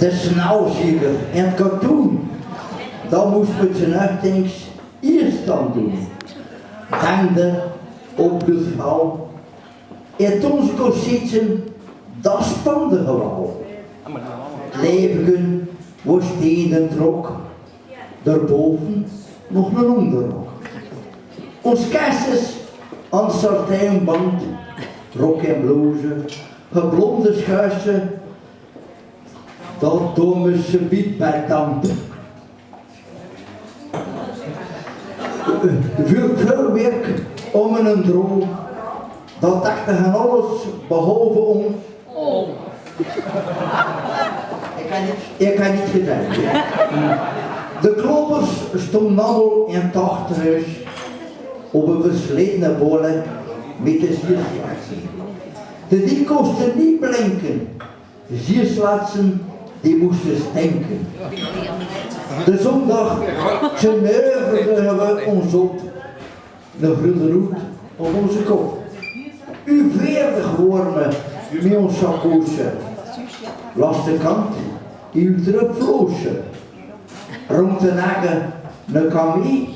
De snelzieger en het katoen. Dan moest met zijn uitdenks eerstand doen. Hangde op de vrouw. En ons kon zitten, dat spande gewoon. Het leven was tegen trok. Daarboven nog een onderrok. Ons kastjes aan satijnband, rok en blouse, geblonde schuisen, dat domme ze biedt bij tand. Veel werk om een droom, dat dachten aan alles behalve ons. Oh. Ik kan niet gedaan. De klopers stonden allemaal in het achterhuis op een versleten bolen met de zierslaatsen. Die kosten niet blinken. De zierslaatsen die moesten stinken. De zondag sneuvelen we ons op. De groene roet op onze kop. U veerdig worden met ons sakkoosje. Langs de kant uw terugvloosje. Rond de nagen een kamie.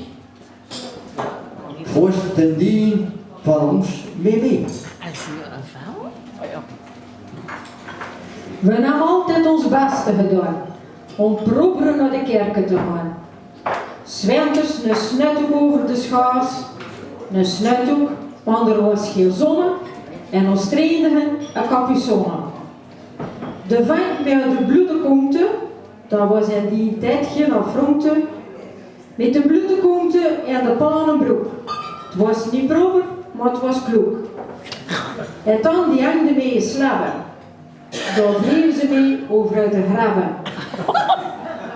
Het was de dien van ons mee. We hebben altijd ons beste gedaan om proberen naar de kerken te gaan. 's Winters een snutdoek over de schaars, een snutdoek, want er was geen zonne, en ons trainigen een capuchon. De vent met de bloedekoomte, dat was in die tijd geen affronte, met de bloedekoomte en de panenbroek. Het was niet proper, maar het was kloek. En dan die hangde mee slabben. Daar vleven ze mee over uit de graven.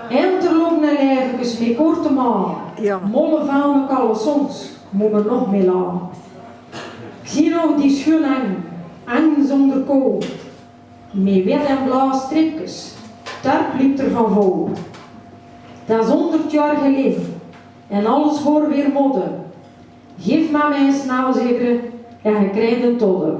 En er loopt een lijfjes met korte maan. Molle vuile caleçons, moet er nog mee laten. Ik zie nog die schoen hangen zonder kool. Met wit en blauwe stripjes, daar liep er van vol. Dat is 100 jaar geleden en alles voor weer modden. Geef maar mij een snauwzekere en je krijgt een todden.